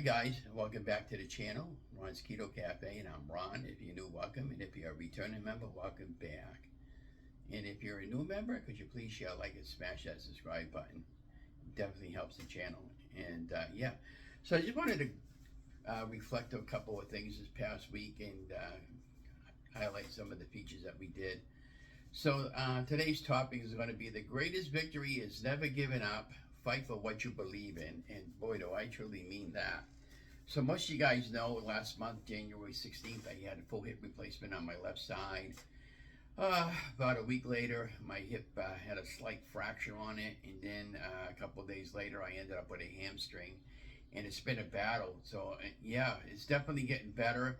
Hi guys, welcome back to the channel, Ron's Keto Cafe, and I'm Ron. If you're new, welcome, and if you're a returning member, welcome back. And if you're a new member, could you please share, like, and smash that subscribe button? It definitely helps the channel. And yeah, so I just wanted to reflect on a couple of things this past week and highlight some of the features that we did. So today's topic is going to be the greatest victory is never giving up. Fight for what you believe in. And boy, do I truly mean that. So most of you guys know last month, January 16th, I had a full hip replacement on my left side. About a week later, my hip had a slight fracture on it. And then a couple of days later, I ended up with a hamstring. And it's been a battle. So yeah, it's definitely getting better.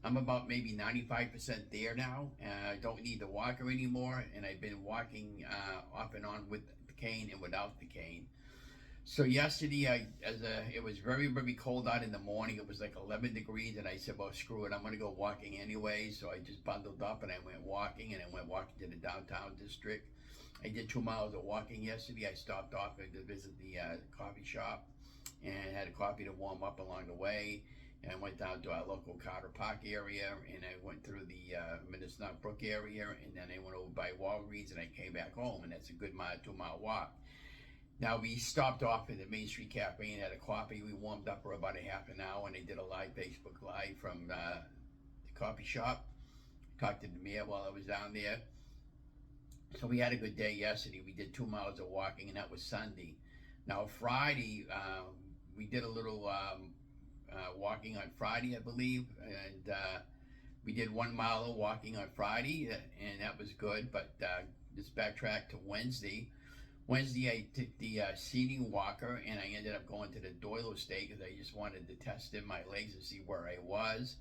I'm about maybe 95% there now. I don't need the walker anymore. And I've been walking off and on with the cane and without the cane. So yesterday, it was very, very cold out in the morning. It was like 11 degrees, and I said, well, screw it. I'm going to go walking anyway. So I just bundled up, and I went walking, and I went walking to the downtown district. I did 2 miles of walking yesterday. I stopped off to visit the coffee shop and had a coffee to warm up along the way. And I went down to our local Carter Park area, and I went through the Minnesota Brook area, and then I went over by Walgreens, and I came back home, and that's a good 2-mile walk. Now, we stopped off at the Main Street Cafe and had a coffee. We warmed up for about a half an hour, and they did a live Facebook Live from the coffee shop. Talked to the mayor while I was down there. So we had a good day yesterday. We did 2 miles of walking, and that was Sunday. Now, Friday, we did a little walking on Friday, I believe, and we did 1 mile of walking on Friday, and that was good. But let's backtrack to Wednesday. Wednesday, I took the seating walker, and I ended up going to the DeLauer state because I just wanted to test in my legs and see where I was.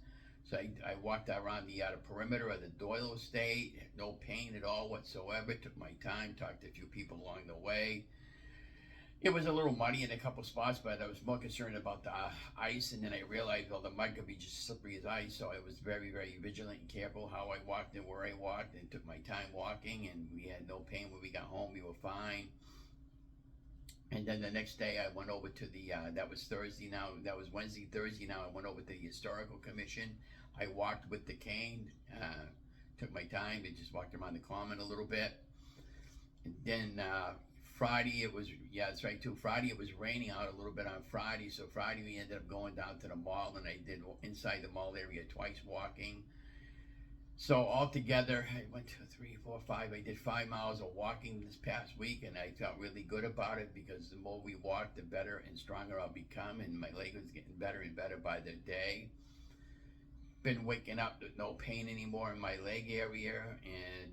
So I walked around the perimeter of the DeLauer state, no pain at all whatsoever. Took my time, talked to a few people along the way. It was a little muddy in a couple spots, but I was more concerned about the ice, and then I realized, well, the mud could be just slippery as ice, so I was very, very vigilant and careful how I walked and where I walked, and took my time walking, and we had no pain when we got home. We were fine. And then the next day I went over to the, that was Thursday now, that was Wednesday, Thursday now, I went over to the Historical Commission. I walked with the cane, took my time, and just walked around the common a little bit. And then Friday it was, yeah, that's right too. Friday it was raining out a little bit on Friday. So Friday we ended up going down to the mall, and I did inside the mall area twice walking. So altogether, I went 2, 3, 4, 5. I did 5 miles of walking this past week, and I felt really good about it because the more we walk, the better and stronger I'll become, and my leg was getting better and better by the day. Been waking up with no pain anymore in my leg area, and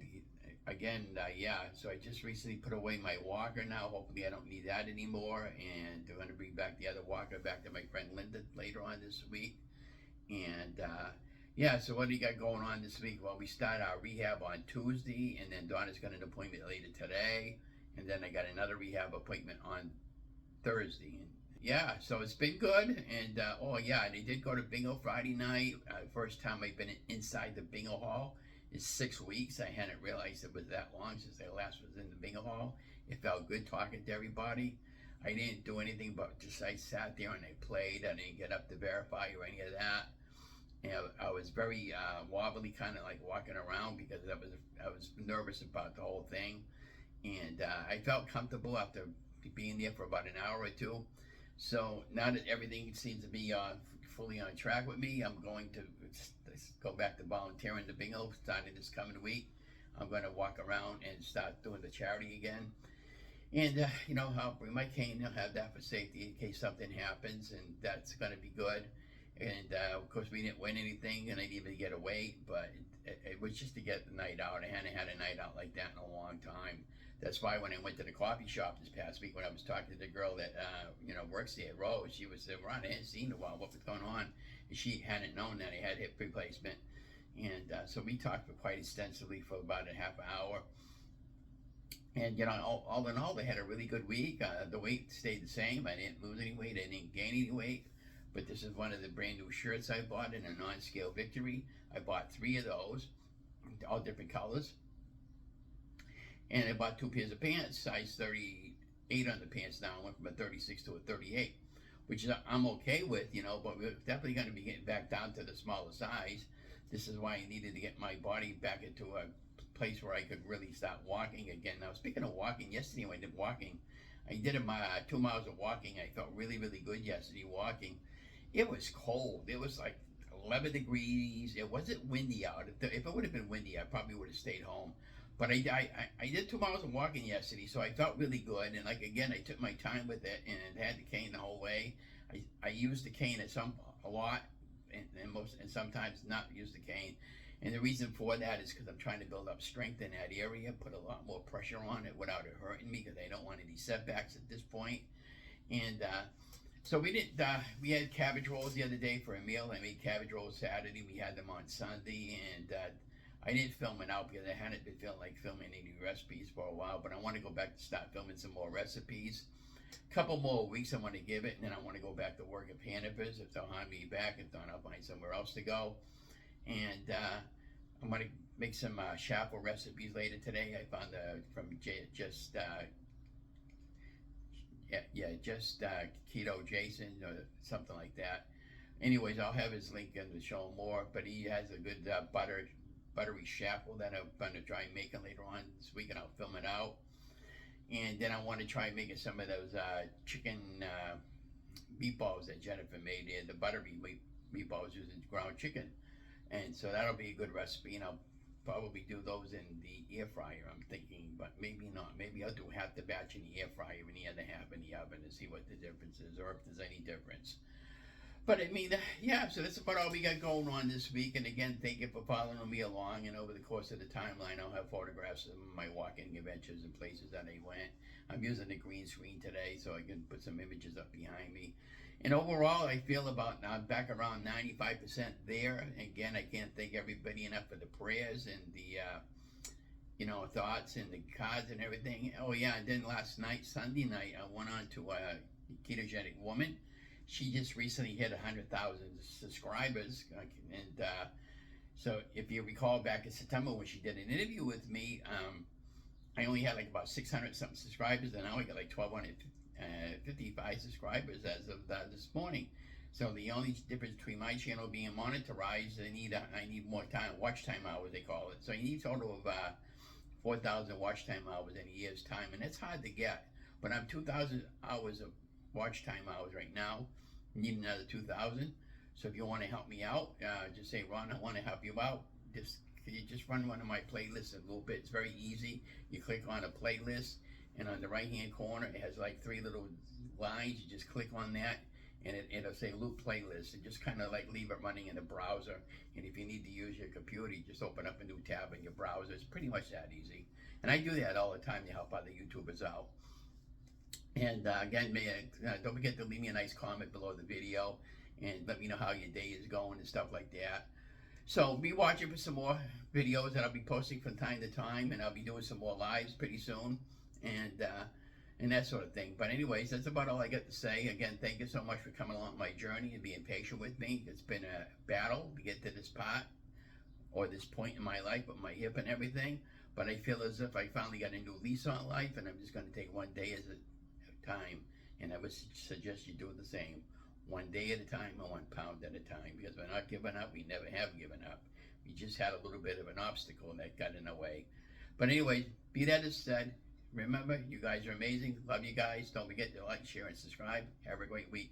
again, yeah, so I just recently put away my walker now. Hopefully I don't need that anymore, and I'm going to bring back the other walker back to my friend Linda later on this week. And yeah, so what do you got going on this week? Well, we start our rehab on Tuesday, and then Donna's got an appointment later today, and then I got another rehab appointment on Thursday. And yeah, so it's been good. And oh yeah, and I did go to bingo Friday night. First time I've been inside the bingo hall is 6 weeks. I hadn't realized it was that long since I last was in the bingo hall. It felt good talking to everybody. I didn't do anything but just I sat there and I played. I didn't get up to verify or any of that. And I was very wobbly, kind of like walking around because I was nervous about the whole thing. And I felt comfortable after being there for about an hour or two. So now that everything seems to be fully on track with me, I'm going to go back to volunteering the bingo starting this coming week. I'm going to walk around and start doing the charity again. And, you know, I'll bring my cane. I'll have that for safety in case something happens, and that's going to be good. And, of course, we didn't win anything, and I didn't even get a weight, but it was just to get the night out. I hadn't had a night out like that in a long time. That's why when I went to the coffee shop this past week, when I was talking to the girl that, you know, works there, Rose, she was saying, Ron, I hadn't seen in a while. What was going on? And she hadn't known that I had hip replacement. And so we talked for quite extensively for about a half hour. And, you know, all in all, they had a really good week. The weight stayed the same. I didn't lose any weight. I didn't gain any weight. But this is one of the brand new shirts I bought in a non-scale victory. I bought 3 of those, all different colors. And I bought 2 pairs of pants, size 38 on the pants now. I went from a 36 to a 38. which I'm okay with, you know, but we're definitely going to be getting back down to the smaller size. This is why I needed to get my body back into a place where I could really start walking again. Now, speaking of walking, yesterday when I did walking, I did 2 miles of walking. I felt really, really good yesterday walking. It was cold. It was like 11 degrees. It wasn't windy out. If it would have been windy, I probably would have stayed home. But I did 2 miles of walking yesterday, so I felt really good. And like again, I took my time with it and had the cane the whole way. I used the cane a lot, and sometimes not use the cane. And the reason for that is because I'm trying to build up strength in that area, put a lot more pressure on it without it hurting me, because I don't want any setbacks at this point. And so we had cabbage rolls the other day for a meal. I made cabbage rolls Saturday. We had them on Sunday, and I didn't film it out because I hadn't been feeling like filming any recipes for a while. But I want to go back to start filming some more recipes. A couple more weeks I want to give it, and then I want to go back to work at Panifers if they'll hire me back. If not, I'll find somewhere else to go. And I'm going to make some shuffle recipes later today. I found from just Keto Jason or something like that. Anyways, I'll have his link in the show more. But he has a good buttery shuffle that I'm going to try making later on this week, and I'll film it out. And then I want to try making some of those chicken meatballs that Jennifer made. The buttery meatballs using ground chicken. And so that'll be a good recipe, and I'll probably do those in the air fryer, I'm thinking, but maybe not. Maybe I'll do half the batch in the air fryer and the other half in the oven and see what the difference is, or if there's any difference. But I mean, yeah, so that's about all we got going on this week. And again, thank you for following me along. And over the course of the timeline, I'll have photographs of my walking adventures and places that I went. I'm using the green screen today so I can put some images up behind me. And overall, I feel about now back around 95% there. Again, I can't thank everybody enough for the prayers and the, thoughts and the cards and everything. Oh yeah, and then last night, Sunday night, I went on to Ketogenic Woman. She just recently hit 100,000 subscribers, and so if you recall back in September when she did an interview with me, I only had like about 600 something subscribers, and now I got like 1,255 subscribers as of this morning. So the only difference between my channel being monetized, I need more time, watch time hours they call it. So you need a total of 4,000 watch time hours in a year's time, and that's hard to get. But I'm 2,000 hours of watch time hours right now. Need another 2,000. So if you want to help me out, just say, Ron, I want to help you out. Can you just run one of my playlists a little bit? It's very easy. You click on a playlist, and on the right hand corner it has like 3 little lines. You just click on that, and it'll say loop playlist, and just kind of like leave it running in the browser. And if you need to use your computer, you just open up a new tab in your browser. It's pretty much that easy. And I do that all the time to help other YouTubers out. And again, don't forget to leave me a nice comment below the video and let me know how your day is going and stuff like that. So be watching for some more videos that I'll be posting from time to time, and I'll be doing some more lives pretty soon, and that sort of thing. But anyways, that's about all I got to say. Again, thank you so much for coming along my journey and being patient with me. It's been a battle to get to this part, or this point in my life with my hip and everything. But I feel as if I finally got a new lease on life, and I'm just going to take one day at a time. And I would suggest you do the same. One day at a time and 1 pound at a time, because we're not giving up. We never have given up. We just had a little bit of an obstacle that got in the way. But anyways, be that as said, remember, you guys are amazing. Love you guys. Don't forget to like, share, and subscribe. Have a great week.